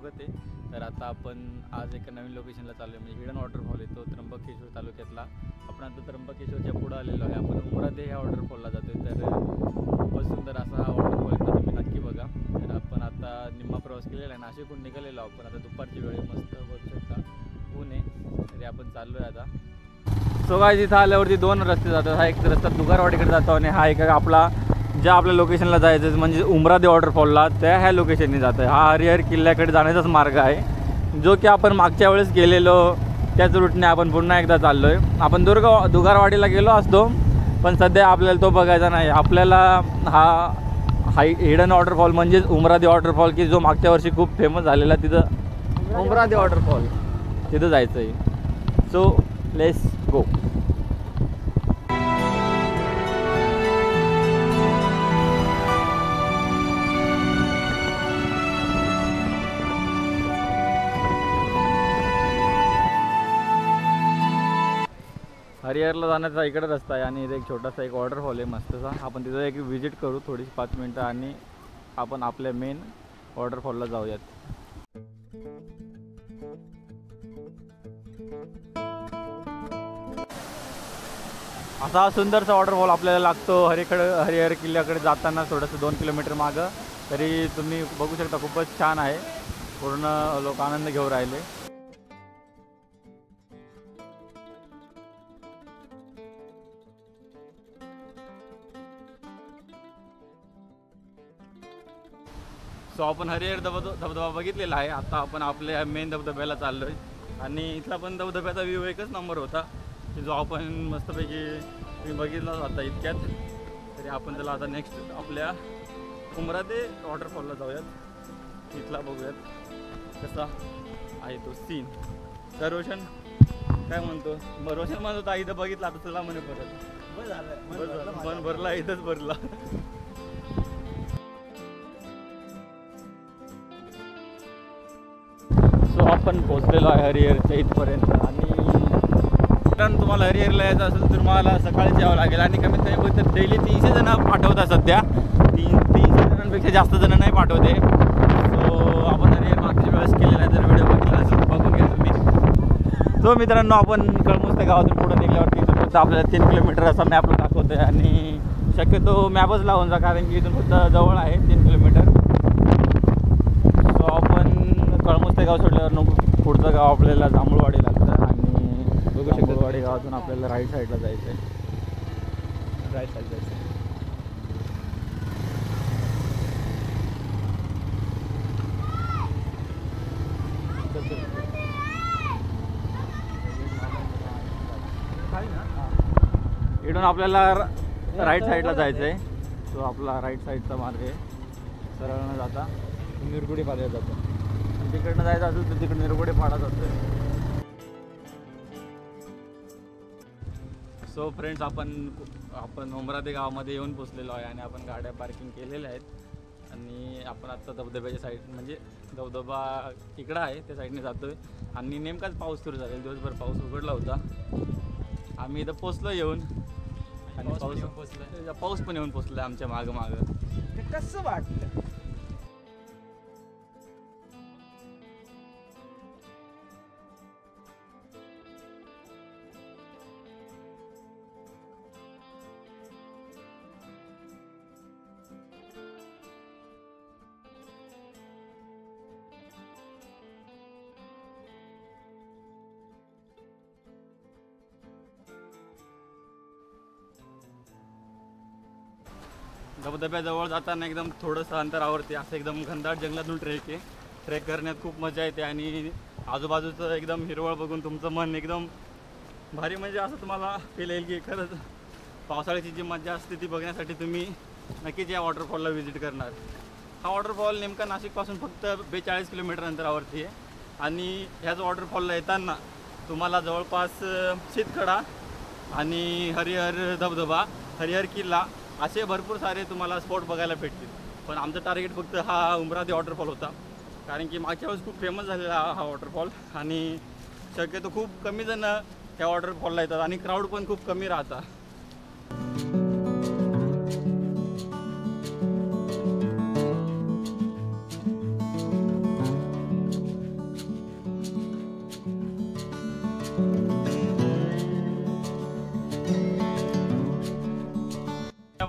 स्वागत आहे। तर आता आपण आज एका नवीन लोकेशनला चाललो आहे, म्हणजे हिडन वॉटरफॉल येतो त्र्यंबकेश्वर तालुक्यातला। आपण आता त्र्यंबकेश्वरच्या पुढे आलेलो आहे। आपण उमरादे ह्या वॉटरफॉलला जातोय। तर खूपच सुंदर असा हा वॉटरफॉल आहे, तुम्ही नक्की बघा। तर आपण आता निम्मा प्रवास केलेला आहे, नाशिकहून निघालेलो आपण। आता दुपारची वेळ मस्त बघू शकता ऊन आहे, तरी आपण चाललो आहे आता। सो गाइस, इथं आल्यावरती दोन रस्ते जातात। हा एक रस्ता दुगारवाडीकडे जातो आणि हा एक आपला ज्या आपल्या लोकेशनला जायचं म्हणजे उमरादे वॉटरफॉलला, त्या ह्या लोकेशनने जातं। हा हरिहर किल्ल्याकडे जाण्याचाच मार्ग आहे, जो की आपण मागच्या वेळेस गेलेलो त्याच रूटने आपण पुन्हा एकदा चाललो आहे। आपण दुगारवाडीला गेलो असतो, पण सध्या आपल्याला तो बघायचा नाही। आपल्याला हा हिडन वॉटरफॉल म्हणजेच उमरादे वॉटरफॉल, की जो मागच्या वर्षी खूप फेमस झालेला, तिथं उमरादे वॉटरफॉल तिथं जायचं आहे। So let's go. हरिहरला जाण्याचा इकडे रस्ता आहे आणि इथे एक छोटासा एक वॉटरफॉल आहे मस्तसा। आपण तिथं एक विजिट करू थोडी 5 मिनटं आणि आपण आपल्या मेन वॉटरफॉलला जाऊयात। असा सुंदरसा वॉटरफॉल आपल्याला लागतो हरिहर किल्ल्याकडे जाताना थोडंसं 2 किलोमीटर मागं। तरी तुम्ही बघू शकता खूपच छान आहे, पूर्ण लोक आनंद घेऊ राहिले। सो आपण हरिहर धबधबा बघितलेला आहे। आता आपण आपल्या मेन धबधब्याला चाललो आहे आणि इथला पण धबधब्याचा व्ह्यू एकच नंबर होता, की जो आपण मस्तपैकी बघितला होता इतक्यात। तरी आपण त्याला आता नेक्स्ट आपल्या उमरादे वॉटरफॉलला जाऊयात, इथला बघूयात कसा आहे तो सीन। तर रोशन काय म्हणतो? रोशन म्हणत होता इथं बघितला, आता तुला म्हणे परत मन भरला, इथंच भरला। सो आपण पोहोचलेलो आहे हरिहरच्या इथपर्यंत आणि तुम्हाला हरिहरला यायचं असेल तर तुम्हाला सकाळीच यावं लागेल आणि कमीत कमी फक्त डेली 300 जण पाठवतात सध्या। 300 जणांपेक्षा जास्त जण नाही पाठवते। सो आपण हरिहर मागच्या वेळेस केलेला आहे, जर व्हिडिओ बघितला असेल बघून घ्या तुम्ही। सो मित्रांनो, आपण कळमुस्ते गावातून पुढे निघल्यावरती इथून फक्त आपल्याला 3 किलोमीटर असा मॅपला दाखवतो आहे आणि शक्यतो मॅपच लावून जा, कारण की इथून फक्त जवळ आहे 3 किलोमीटर। सो आपण कळमुस्ते गाव सोडल्यावर पुढचं गाव आपल्याला जांभूळवाडी लागतं आणि बघू शकतो जांभूळवाडी गावातून आपल्याला राईट साईडला जायचं आहे। राईट साईड जायचं आहे। इकडून आपल्याला राईट साईडला जायचं आहे। तो आपला राईट साईडचा मार्ग आहे, सरळ न जाता निरगुडी पाड्यात जातो। तिकडनं जायचं असेल तर तिकडे निरगुडी पाडा जातो। सो फ्रेंड्स, आपण उमरादे गावामध्ये येऊन पोचलेलो आहे आणि आपण गाड्या पार्किंग केलेल्या आहेत आणि आपण आत्ता धबधब्याच्या साईड म्हणजे धबधबा इकडं आहे त्या साईडने जातो आहे आणि नेमकाच पाऊस सुरू झालेला, दिवसभर पाऊस उघडला होता। आम्ही इथं पोचलो येऊन आणि पाऊस पण येऊन पोचला आमच्या मागं। कसं वाटलं? धबधब्याजवळ जाताना एकदम थोडंसं अंतरावरती असं एकदम घनदाट जंगलातून ट्रेक आहे। ट्रेक करण्यात खूप मजा येते आणि आजूबाजूचं एकदम हिरवळ बघून तुमचं मन एकदम भारी, म्हणजे असं तुम्हाला फील येईल की खरंच पावसाळ्याची जी मजा असते ती बघण्यासाठी तुम्ही नक्कीच या वॉटरफॉलला व्हिजिट करणार। हा वॉटरफॉल नेमका नाशिकपासून फक्त 42 किलोमीटर अंतरावरती आहे आणि ह्याच वॉटरफॉलला येताना तुम्हाला जवळपास शीतखडा आणि हरिहर धबधबा, हरिहर किल्ला असे भरपूर सारे तुम्हाला स्पॉट बघायला भेटतील। पण आमचं टार्गेट फक्त हा उमरादे वॉटरफॉल होता, कारण की मागच्या वेळेस खूप फेमस झालेला हा वॉटरफॉल आणि शक्यतो खूप कमी जण ह्या वॉटरफॉलला येतात आणि क्राऊड पण खूप कमी राहता।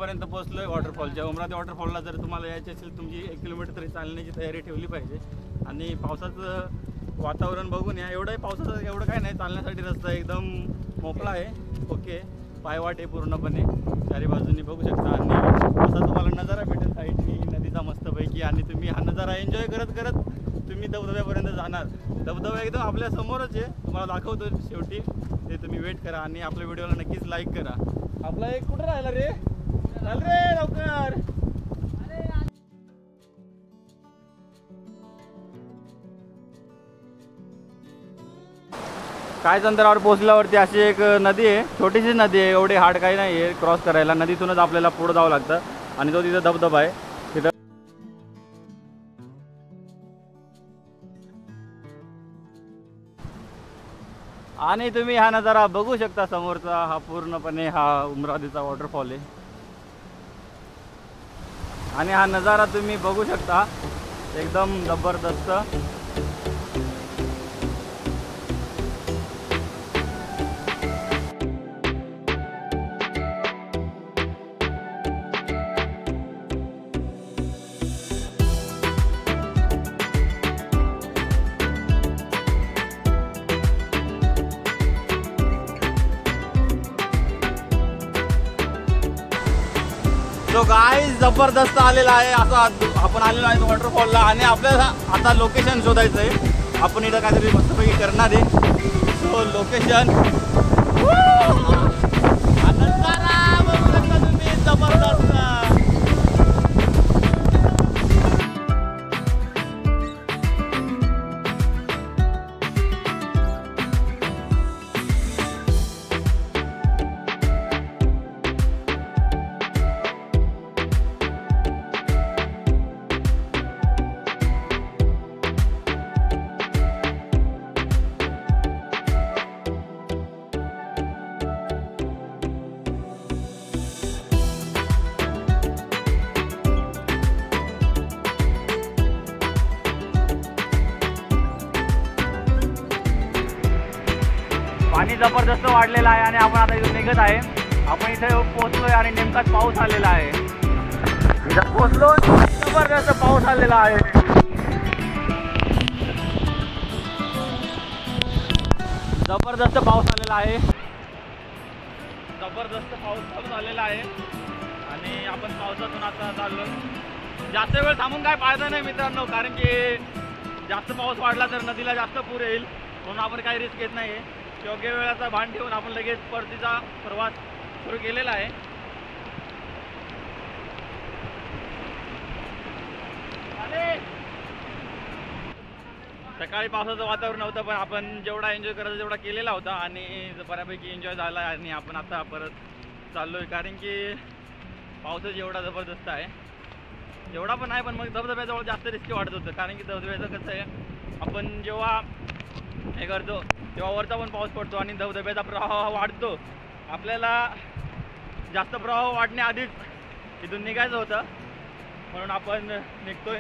उमरापर्यंत पोहोचलोय वॉटरफॉलच्या. उमरा वॉटरफॉलला जर तुम्हाला यायचे असेल तुमची 1 किलोमीटर तरी चालण्याची तयारी ठेवली पाहिजे. आणि पावसाचं वातावरण बघून या. एवढंही पावसाचं एवढं काय नाही, चालण्यासाठी रस्ता एकदम मोकळा आहे. ओके, पायवाट आहे पूर्णपणे चारी बाजूनी बघू शकता. आणि असा तुम्हाला नजारा भेटेल साईडनी नदीचा मस्तपैकी. आणि तुम्ही हा नजारा एन्जॉय करत करत तुम्ही धबधब्यापर्यंत जाणार. धबधबा एकदम आपल्या समोरच आहे, तुम्हाला दाखवतो शेवटी. ते तुम्ही वेट करा आणि आपल्या व्हिडिओला नक्कीच लाईक करा. आपला एक कुठे राहिला रे? चल रे लवकर. काहीच अंतरावर पोहोचल्यावरती अशी एक नदी आहे, छोटीशी नदी आहे, एवढी हार्ड काही नाही आहे क्रॉस करायला. नदीतूनच आपल्याला पुढे जावं लागतं आणि तो तिथं धबधबा आहे तिथं. आणि तुम्ही हा नजारा बघू शकता समोरचा. हा पूर्णपणे हा उमरावतीचा वॉटरफॉल आहे. आणि हा नजारा तुम्ही बघू शकता एकदम जबरदस्त. तो गाईज जबरदस्त आलेला आहे. असं आपण आलेलो आहे वॉटरफॉलला. आणि आपल्याला आता लोकेशन शोधायचं आहे. आपण इथं काहीतरी मस्तपैकी करणार आहे. सो लोकेशन तुम्ही जबरदस्त. पाणी जबरदस्त वाढलेलं आहे आणि आपण आता इथून निघत आहे. आपण इथे पोहोचलोय आणि नेमकाच पाऊस आलेला आहे. इथं पोहोचलो, जबरदस्त पाऊस आलेला आहे. जबरदस्त पाऊस आलेला आहे. जबरदस्त पाऊस चालू झालेला आहे. आणि आपण पावसातून आता चाललो. जास्त वेळ थांबून काय फायदा नाही मित्रांनो, कारण की जास्त पाऊस वाढला तर नदीला जास्त पूर येईल. म्हणून आपण काही रिस्क घेत नाही. योग्य वेळाचा भान ठेवून आपण लगेच परतीचा प्रवास सुरू केलेला आहे. सकाळी पावसाचं वातावरण नव्हतं, पण आपण जेवढा एन्जॉय करायचा तेवढा केलेला होता आणि बऱ्यापैकी एन्जॉय झाला. आणि आपण आता परत चाललोय, कारण की पावसाच एवढा जबरदस्त आहे. एवढा पण नाही, पण मग धबधब्याजवळ जास्त रिस्की वाटत होतं. कारण की धबधब्याचं कसं आहे, आपण जेव्हा हे करतो तेव्हा वरचा पण पाऊस पडतो आणि धबधब्याचा प्रवाह वाढतो. आपल्याला जास्त प्रवाह वाढण्याआधीच इथून निघायचं होतं, म्हणून आपण निघतोय.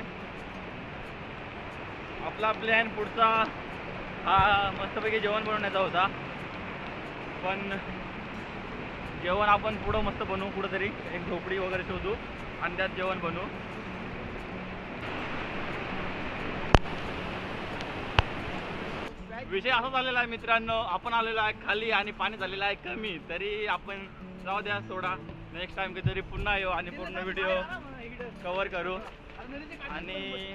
आपला प्लॅन पुढचा हा मस्तपैकी जेवण बनवण्याचा होता, पण जेवण आपण पुढं मस्त बनवू. कुठंतरी एक झोपडी वगैरे शोधू आणि त्यात जेवण बनवू. विषय असा झालेला आहे मित्रांनो, आपण आलेलो आहे खाली आणि पाणी झालेलं आहे कमी. तरी आपण जाऊ द्या, सोडा. नेक्स्ट टाइम कधीतरी पुन्हा येऊ आणि पूर्ण व्हिडिओ कव्हर करू. आणि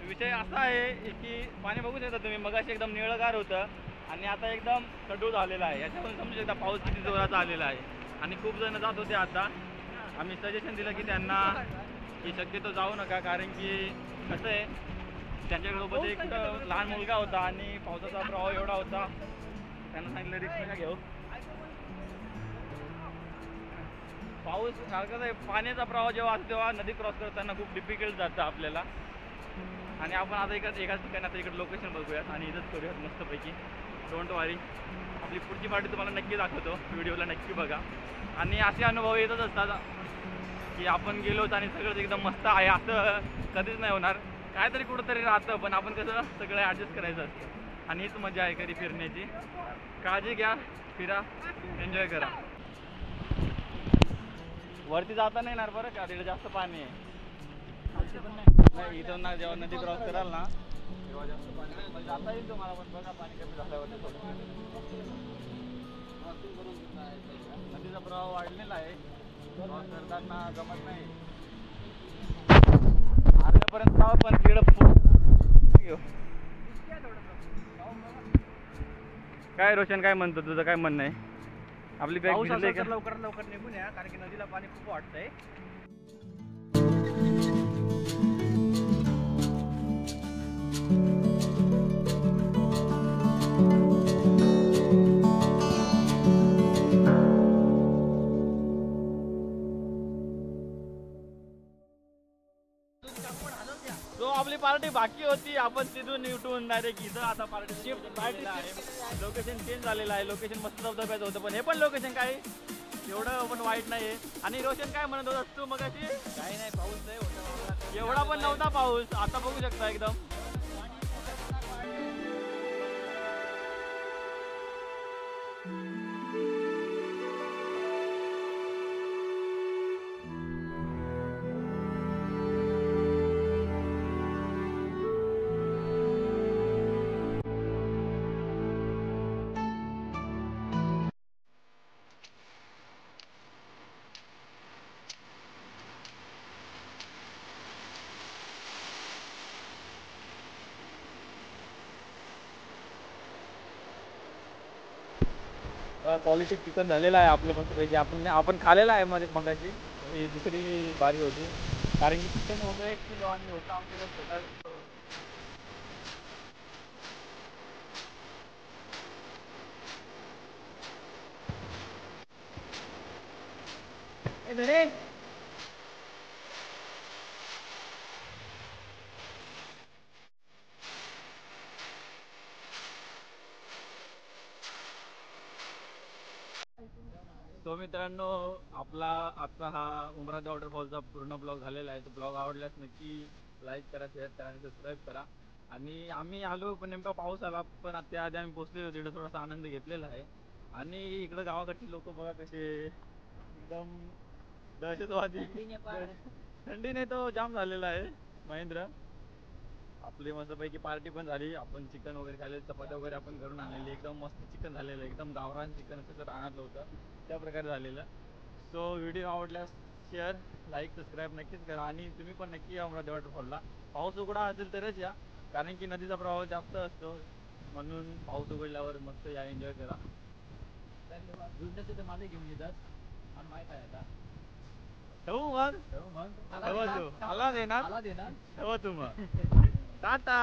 विषय असा आहे की पाणी बघू शकता तुम्ही, मगाशी एकदम निळगार होतं आणि आता एकदम कडू झालेला आहे. याच्यावरून समजू शकता पाऊस किती जोराचा आलेला आहे. आणि खूप जण जात होते. आता आम्ही सजेशन दिलं की त्यांना की शक्यतो जाऊ नका, कारण की कसं आहे, त्यांच्यासोबत एक लहान मुलगा होता आणि पावसाचा प्रवाह एवढा होता, त्यांना सांगितलं रिस्क नका घेऊ. पाऊस कसं आहे, पाण्याचा प्रवाह जेव्हा असतो तेव्हा नदी क्रॉस करताना खूप डिफिकल्ट जातं आपल्याला. आणि आपण आता एकाच ठिकाणी आता इकडे लोकेशन बघूयात आणि इथंच करूयात मस्तपैकी. डोंट वरी, आपली पुढची पार्टी तुम्हाला नक्की दाखवतो, व्हिडिओला नक्की बघा. आणि असे अनुभव येतच असतात की आपण गेलोत आणि सगळंच एकदम मस्त आहे असं कधीच नाही होणार. काहीतरी कुठंतरी राहतं, पण आपण कसं सगळं ॲडजस्ट करायचं असतं. आणि हीच मजा आहे कधी फिरण्याची. काळजी घ्या, फिरा, एन्जॉय करा. वरती जाता नाही येणार बरं का, तिकडे जास्त पाणी आहे. नाही इथून ना जेव्हा नदी क्रॉस कराल ना तेव्हा जास्त पाणी आहे. पण जाता येईल तुम्हाला, पण बघा पाणी कमी झाल्यावरती थोडं. नदीचा प्रवाह वाढलेला आहे, क्रॉस करताना जमत नाही. अर्ध्यापर्यंत जावं पण तिकडं काय रोशन काय म्हणतो, तुझं काय म्हणणं आहे? आपली बॅग भिजली का? लवकरात लवकर निघून या, कारण की नदीला पाणी खूप वाटतंय. जो आपली पार्टी बाकी होती, आपण तिथून उठून डायरेक्ट इथं आता पार्टी शिफ्ट आहे. लोकेशन चेंज झालेलं आहे. लोकेशन मस्त धबधब्याचं होतं, पण हे पण लोकेशन काय एवढं पण वाईट नाही आहे. आणि रोशन काय म्हणत होतास तू मगाशी? काही नाही, पाऊस नाही होता. एवढा पण नव्हता पाऊस, आता बघू शकता एकदम. क्वालिटी चिकन झालेलं आहे आपलं मस्तपैकी. आपण खाल्लेलं आहे मध्ये मगाशी. ही दुसरी बारी होती, कारण की चिकन होतं 1 किलो आणि होतं आमच्याकडे छोटा. तो मित्रांनो, आपला आजचा हा उमराजा वॉटरफॉलचा पूर्ण ब्लॉग झालेला आहे. तो ब्लॉग आवडल्यास नक्की लाईक करा, शेअर करा आणि सबस्क्राईब करा. आणि आम्ही आलो पण नेमका पाऊस आला, पण त्याआधी आम्ही पोहोचलेलो तिकडे थोडासा आनंद घेतलेला आहे. आणि इकडं गावाकडची लोक बघा कसे एकदम दहशतवादी. थंडीने तो जाम झालेला आहे महेंद्र. आपली मस्तपैकी पार्टी पण झाली. आपण चिकन वगैरे खाल्ले, चपात्या वगैरे आपण घरून आणलेली. एकदम मस्त चिकन झालेलं, एकदम गावरान चिकन असं तर आणलं होतं त्या प्रकारे झालेलं. सो व्हिडिओ आवडल्यास शेअर, लाईक, सबस्क्राईब नक्कीच करा. आणि तुम्ही पण नक्की या अमरावती वॉटरफॉलला. पाऊस उघडा असेल तरच या, कारण की नदीचा प्रवाह जास्त असतो. म्हणून पाऊस उघडल्यावर मस्त या, एन्जॉय करा. तर माझे घेऊन येतात आणि माहीत आहे आता. ठेवू मग, ठेवा तू. आला देणार, ठेवा तू मग. टाटा.